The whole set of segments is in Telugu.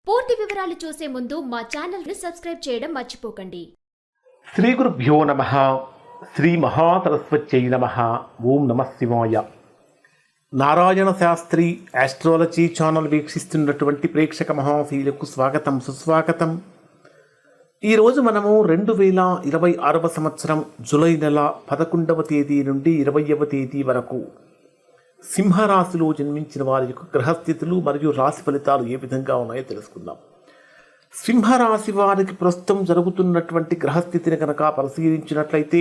పూర్తి వివరాలు చూసే ముందు మా ఛానల్ ని సబ్స్క్రైబ్ చేయడం మర్చిపోకండి. శ్రీ గురుభ్యో నమః. శ్రీ మహాసరస్వత్యై నమః. ఓం నమః శివాయ. నారాయణ శాస్త్రి ఆస్ట్రాలజీ ఛానల్ వీక్షిస్తున్నటువంటి ప్రేక్షక మహాశీలకు స్వాగతం, సుస్వాగతం. ఈరోజు మనము 2026 సంవత్సరం జూలై నెల 11వ తేదీ నుండి 20వ తేదీ వరకు సింహరాశిలో జన్మించిన వారి యొక్క గ్రహస్థితులు మరియు రాశి ఫలితాలు ఏ విధంగా ఉన్నాయో తెలుసుకుందాం. సింహరాశి వారికి ప్రస్తుతం జరుగుతున్నటువంటి గ్రహస్థితిని కనుక పరిశీలించినట్లయితే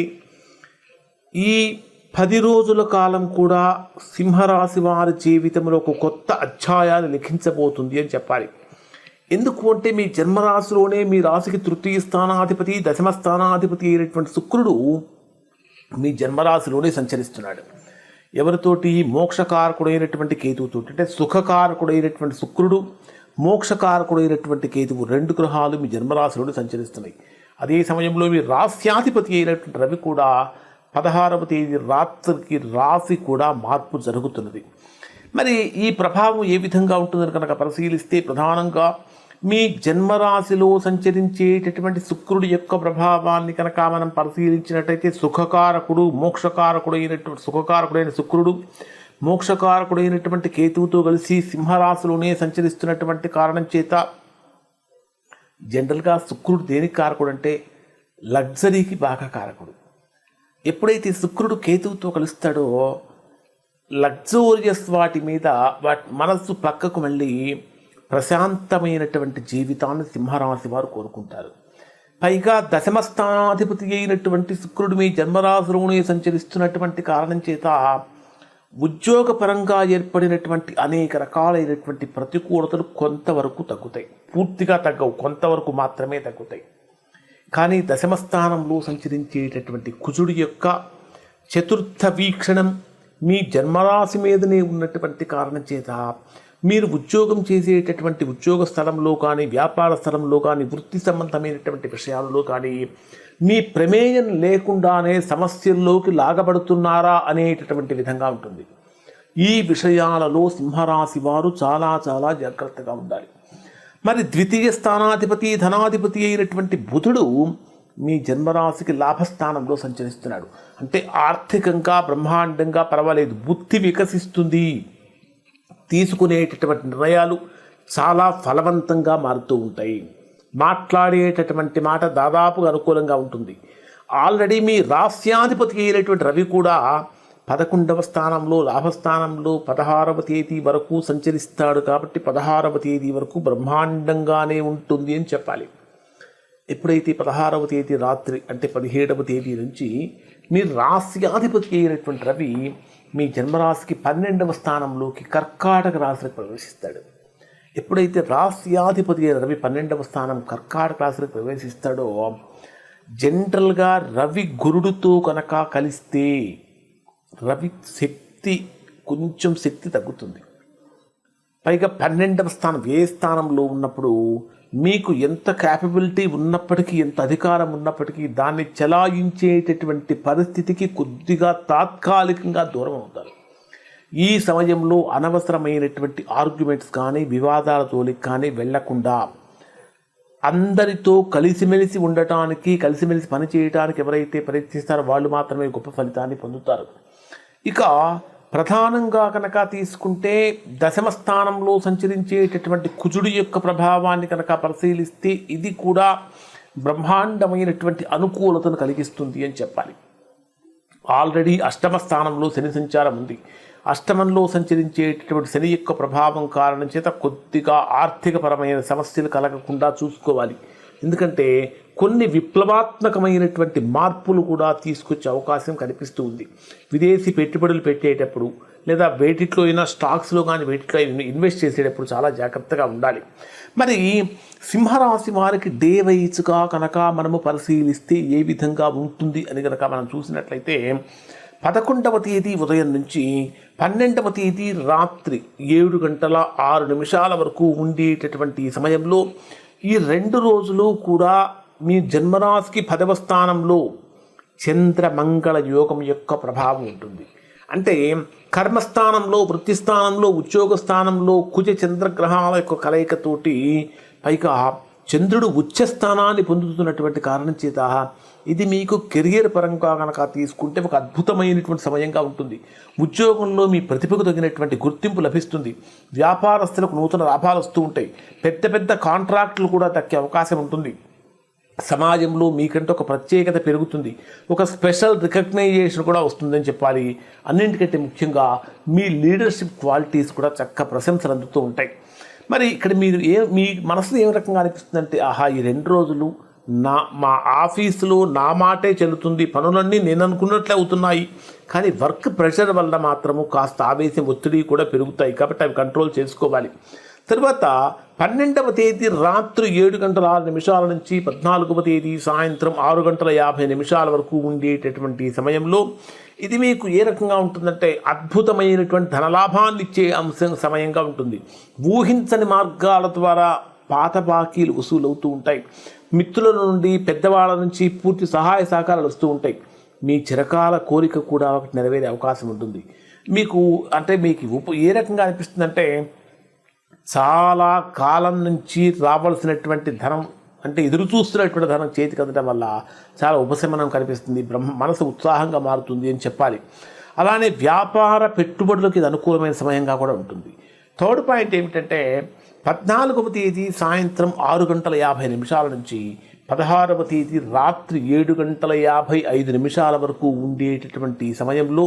ఈ 10 రోజుల కాలం కూడా సింహరాశి వారి జీవితంలో ఒక కొత్త అధ్యాయాన్ని లిఖించబోతుంది అని చెప్పాలి. ఎందుకు అంటే మీ జన్మరాశిలోనే మీ రాశికి తృతీయ స్థానాధిపతి, దశమ స్థానాధిపతి అయినటువంటి శుక్రుడు మీ జన్మరాశిలోనే సంచరిస్తున్నాడు. ఎవరితోటి? మోక్షకారకుడైనటువంటి కేతువుతోటి. అంటే సుఖకారకుడైనటువంటి శుక్రుడు, మోక్షకారకుడైనటువంటి కేతువు, 2 గ్రహాలు మీ జన్మరాశిలోనే సంచరిస్తున్నాయి. అదే సమయంలో మీ రాశ్యాధిపతి అయినటువంటి రవి కూడా 16వ తేదీ రాత్రికి రాశి కూడా మార్పు జరుగుతున్నది. మరి ఈ ప్రభావం ఏ విధంగా ఉంటుందని కనుక పరిశీలిస్తే ప్రధానంగా మీ జన్మరాశిలో సంచరించేటటువంటి శుక్రుడి యొక్క ప్రభావాన్ని కనుక మనం పరిశీలించినట్టయితే సుఖకారకుడు, మోక్షకారకుడైనటువంటి సుఖకారకుడైన శుక్రుడు మోక్షకారకుడైనటువంటి కేతువుతో కలిసి సింహరాశిలోనే సంచరిస్తున్నటువంటి కారణం చేత జనరల్గా శుక్రుడు దేనికి కారకుడు అంటే లగ్జరీకి బాగా కారకుడు. ఎప్పుడైతే శుక్రుడు కేతువుతో కలుస్తాడో లగ్జూరియస్ వాటి మీద మనస్సు పక్కకు మళ్ళీ ప్రశాంతమైనటువంటి జీవితాన్ని సింహరాశి వారు కోరుకుంటారు. పైగా దశమ స్థానాధిపతి అయినటువంటి శుక్రుడు మీ జన్మరాశిలోనే సంచరిస్తున్నటువంటి కారణం చేత ఉద్యోగపరంగా ఏర్పడినటువంటి అనేక రకాలైనటువంటి ప్రతికూలతలు కొంతవరకు తగ్గుతాయి. పూర్తిగా తగ్గవు, కొంతవరకు మాత్రమే తగ్గుతాయి. కానీ దశమ స్థానంలో సంచరించేటటువంటి కుజుడి యొక్క చతుర్థ వీక్షణం మీ జన్మరాశి మీదనే ఉన్నటువంటి కారణం చేత మీరు ఉద్యోగం చేసేటటువంటి ఉద్యోగ స్థలంలో కానీ, వ్యాపార స్థలంలో కానీ, వృత్తి సంబంధమైనటువంటి విషయాలలో కానీ మీ ప్రమేయం లేకుండానే సమస్యల్లోకి లాగబడుతున్నారా అనేటటువంటి విధంగా ఉంటుంది. ఈ విషయాలలో సింహరాశి వారు చాలా చాలా జాగ్రత్తగా ఉండాలి. మరి ద్వితీయ స్థానాధిపతి, ధనాధిపతి అయినటువంటి బుధుడు మీ జన్మరాశికి లాభస్థానంలో సంచరిస్తున్నాడు. అంటే ఆర్థికంగా బ్రహ్మాండంగా పర్వాలేదు, బుద్ధి వికసిస్తుంది, తీసుకునేటటువంటి నిర్ణయాలు చాలా ఫలవంతంగా మారుతూ ఉంటాయి, మాట్లాడేటటువంటి మాట దాదాపుగా అనుకూలంగా ఉంటుంది. ఆల్రెడీ మీ రాస్యాధిపతి అయినటువంటి రవి కూడా 11వ స్థానంలో లాభస్థానంలో 16వ తేదీ వరకు సంచరిస్తాడు. కాబట్టి 16వ తేదీ వరకు బ్రహ్మాండంగానే ఉంటుంది అని చెప్పాలి. ఎప్పుడైతే 16వ తేదీ రాత్రి అంటే 17వ తేదీ నుంచి మీ రాస్యాధిపతి అయినటువంటి రవి మీ జన్మరాశికి 12వ స్థానంలోకి కర్కాటక రాశికి ప్రవేశిస్తాడు. ఎప్పుడైతే రాస్యాధిపతి అయిన రవి 12వ స్థానం కర్కాటక రాశికి ప్రవేశిస్తాడో జనరల్గా రవి గురుడుతో కనుక కలిస్తే రవి శక్తి కొంచెం శక్తి తగ్గుతుంది. పైగా 12వ స్థానం ఏ స్థానంలో ఉన్నప్పుడు మీకు ఎంత క్యాపబిలిటీ ఉన్నప్పటికీ, ఎంత అధికారం ఉన్నప్పటికీ దాన్ని చెలాయించేటటువంటి పరిస్థితికి కొద్దిగా తాత్కాలికంగా దూరం అవుతారు. ఈ సమయంలో అనవసరమైనటువంటి ఆర్గ్యుమెంట్స్ కానీ, వివాదాల జోలికి కానీ వెళ్లకుండా అందరితో కలిసిమెలిసి ఉండటానికి, కలిసిమెలిసి పని చేయడానికి ఎవరైతే ప్రయత్నిస్తారో వాళ్ళు మాత్రమే గొప్ప ఫలితాన్ని పొందుతారు. ఇక ప్రధానంగా కనుక తీసుకుంటే దశమ స్థానంలో సంచరించేటటువంటి కుజుడి యొక్క ప్రభావాన్ని కనుక పరిశీలిస్తే ఇది కూడా బ్రహ్మాండమైనటువంటి అనుకూలతను కలిగిస్తుంది అని చెప్పాలి. ఆల్రెడీ అష్టమ స్థానంలో శని సంచారం ఉంది. అష్టమంలో సంచరించేటటువంటి శని యొక్క ప్రభావం కారణం చేత కొద్దిగా ఆర్థికపరమైన సమస్యలు కలగకుండా చూసుకోవాలి. ఎందుకంటే కొన్ని విప్లవాత్మకమైనటువంటి మార్పులు కూడా తీసుకొచ్చే అవకాశం కనిపిస్తూ ఉంది. విదేశీ పెట్టుబడులు పెట్టేటప్పుడు లేదా వేటిలో అయినా స్టాక్స్లో కానీ వేటిలో ఇన్వెస్ట్ చేసేటప్పుడు చాలా జాగ్రత్తగా ఉండాలి. మరి సింహరాశి వారికి డే వైజ్గా కనుక మనము పరిశీలిస్తే ఏ విధంగా ఉంటుంది అని కనుక మనం చూసినట్లయితే 11వ తేదీ ఉదయం నుంచి 12వ తేదీ రాత్రి 7 గంటల 6 నిమిషాల వరకు ఉండేటటువంటి సమయంలో ఈ 2 రోజులు కూడా మీ జన్మరాశికి 10వ స్థానంలో చంద్రమంగళ యోగం యొక్క ప్రభావం ఉంటుంది. అంటే కర్మస్థానంలో, వృత్తి స్థానంలో, ఉద్యోగ స్థానంలో కుజ చంద్రగ్రహాల యొక్క కలయికతోటి పైగా చంద్రుడు ఉచ్చ స్థానాన్ని పొందుతున్నటువంటి కారణం చేత ఇది మీకు కెరియర్ పరంగా కనుక తీసుకుంటే ఒక అద్భుతమైనటువంటి సమయంగా ఉంటుంది. ఉద్యోగంలో మీ ప్రతిభకు తగినటువంటి గుర్తింపు లభిస్తుంది. వ్యాపారస్తులకు నూతన లాభాలు వస్తూ ఉంటాయి. పెద్ద పెద్ద కాంట్రాక్టులు కూడా దక్కే అవకాశం ఉంటుంది. సమాజంలో మీకంటే ఒక ప్రత్యేకత పెరుగుతుంది. ఒక స్పెషల్ రికగ్నైజేషన్ కూడా వస్తుందని చెప్పాలి. అన్నింటికంటే ముఖ్యంగా మీ లీడర్షిప్ క్వాలిటీస్ కూడా చక్కగా ప్రశంసలు అందుతూ ఉంటాయి. మరి ఇక్కడ మీరు మీ మనసులో ఏ రకంగా అనిపిస్తుందంటే, ఆహా, ఈ 2 రోజులు మా ఆఫీసులో నా మాటే చెల్లుతుంది, పనులన్నీ నేను అనుకున్నట్లే అవుతున్నాయి, కానీ వర్క్ ప్రెషర్ వల్ల మాత్రము కాస్త ఆవేశం, ఒత్తిడి కూడా పెరుగుతాయి. కాబట్టి అవి కంట్రోల్ చేసుకోవాలి. తర్వాత 12వ తేదీ రాత్రి 7:06 నుంచి 14వ తేదీ సాయంత్రం 6:50 వరకు ఉండేటటువంటి సమయంలో ఇది మీకు ఏ రకంగా ఉంటుందంటే అద్భుతమైనటువంటి ధనలాభాన్ని ఇచ్చే సమయంగా ఉంటుంది. ఊహించని మార్గాల ద్వారా పాత బాకీలు వసూలవుతూ ఉంటాయి. మిత్రుల నుండి, పెద్దవాళ్ళ నుంచి పూర్తి సహాయ సహకారాలు వస్తూ ఉంటాయి. మీ చిరకాల కోరిక కూడా ఒకటి నెరవేరే అవకాశం ఉంటుంది. మీకు ఏ రకంగా అనిపిస్తుందంటే, చాలా కాలం నుంచి రావాల్సినటువంటి ధనం, అంటే ఎదురు చూస్తున్నటువంటి ధనం చేతికి అందడం వల్ల చాలా ఉపశమనం కనిపిస్తుంది. మనసు ఉత్సాహంగా మారుతుంది అని చెప్పాలి. అలానే వ్యాపార పెట్టుబడులకు ఇది అనుకూలమైన సమయంగా కూడా ఉంటుంది. థర్డ్ పాయింట్ ఏమిటంటే, 14వ తేదీ సాయంత్రం 6:50 నుంచి 16వ తేదీ రాత్రి 7:55 వరకు ఉండేటటువంటి సమయంలో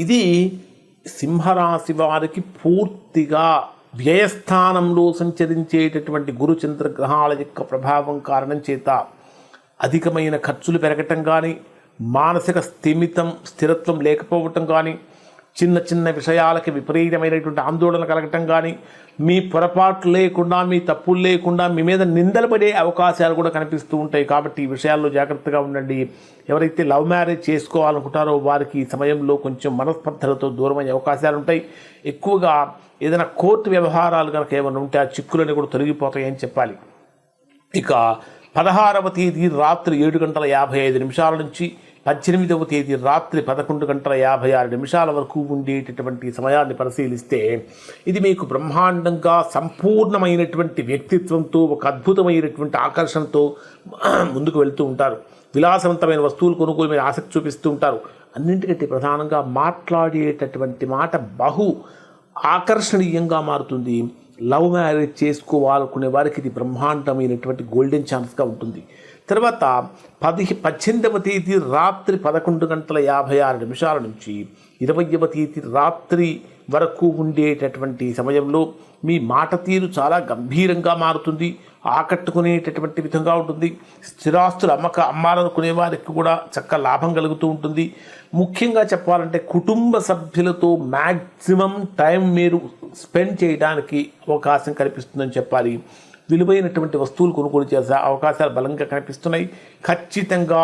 ఇది సింహరాశి వారికి పూర్తిగా వ్యయస్థానంలో సంచరించేటటువంటి గురుచంద్ర గ్రహాల యొక్క ప్రభావం కారణం చేత అధికమైన ఖర్చులు పెరగటం కానీ, మానసిక స్థిరత్వం లేకపోవటం కానీ, చిన్న చిన్న విషయాలకి విపరీతమైనటువంటి ఆందోళన కలగటం కానీ, మీ పొరపాట్లు లేకుండా, మీ తప్పులు లేకుండా మీ మీద నిందలు పడే అవకాశాలు కూడా కనిపిస్తూ ఉంటాయి. కాబట్టి ఈ విషయాల్లో జాగ్రత్తగా ఉండండి. ఎవరైతే లవ్ మ్యారేజ్ చేసుకోవాలనుకుంటారో వారికి ఈ సమయంలో కొంచెం మనస్పర్ధలతో దూరమయ్యే అవకాశాలు ఉంటాయి. ఎక్కువగా ఏదైనా కోర్టు వ్యవహారాలు కనుక ఏమైనా ఉంటే ఆ చిక్కులన్నీ కూడా తొలగిపోతాయని చెప్పాలి. ఇక 16వ తేదీ రాత్రి 7:55 నుంచి 18వ తేదీ రాత్రి 11:56 వరకు ఉండేటటువంటి సమయాన్ని పరిశీలిస్తే ఇది మీకు బ్రహ్మాండంగా సంపూర్ణమైనటువంటి వ్యక్తిత్వంతో, ఒక అద్భుతమైనటువంటి ఆకర్షణతో ముందుకు వెళ్తూ ఉంటారు. విలాసవంతమైన వస్తువులు కొనుగోలు మీద ఆసక్తి చూపిస్తూ ఉంటారు. అన్నింటికంటే ప్రధానంగా మాట్లాడేటటువంటి మాట బహు ఆకర్షణీయంగా మారుతుంది. లవ్ మ్యారేజ్ చేసుకోవాలనుకునే వారికి ఇది బ్రహ్మాండమైనటువంటి గోల్డెన్ ఛాన్స్గా ఉంటుంది. తర్వాత 18వ తేదీ రాత్రి 11:56 నుంచి 20వ తేదీ రాత్రి వరకు ఉండేటటువంటి సమయంలో మీ మాట తీరు చాలా గంభీరంగా మారుతుంది, ఆకట్టుకునేటటువంటి విధంగా ఉంటుంది. స్థిరాస్తులు అమ్మాలనుకునే వారికి కూడా చక్కగా లాభం కలుగుతూ ఉంటుంది. ముఖ్యంగా చెప్పాలంటే కుటుంబ సభ్యులతో మ్యాక్సిమం టైం మీరు స్పెండ్ చేయడానికి అవకాశం కల్పిస్తుందని చెప్పాలి. విలువైనటువంటి వస్తువులు కొనుగోలు చేసే అవకాశాలు బలంగా కనిపిస్తున్నాయి. ఖచ్చితంగా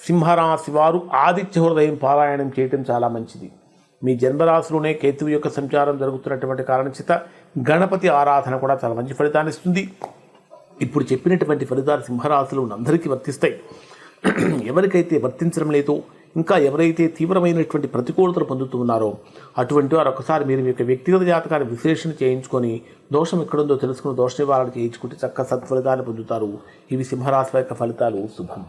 సింహరాశి వారు ఆదిత్య హృదయం పారాయణం చేయటం చాలా మంచిది. మీ జన్మరాశిలోనే కేతువు యొక్క సంచారం జరుగుతున్నటువంటి కారణం చేత గణపతి ఆరాధన కూడా చాలా మంచి ఫలితాన్ని ఇస్తుంది. ఇప్పుడు చెప్పినటువంటి ఫలితాలు సింహరాశిలో అందరికీ వర్తిస్తాయి. ఎవరికైతే వర్తించడం లేదో, ఇంకా ఎవరైతే తీవ్రమైనటువంటి ప్రతికూలతలు పొందుతూ ఉన్నారో అటువంటి వారు ఒకసారి మీరు మీ యొక్క వ్యక్తిగత జాతకాన్ని విశ్లేషణ చేయించుకొని దోషం ఎక్కడుందో తెలుసుకుని దోష నివారణ చేయించుకుంటే చక్కగా సత్ఫలితాన్ని పొందుతారు. ఇవి సింహరాశి యొక్క ఫలితాలు. శుభం.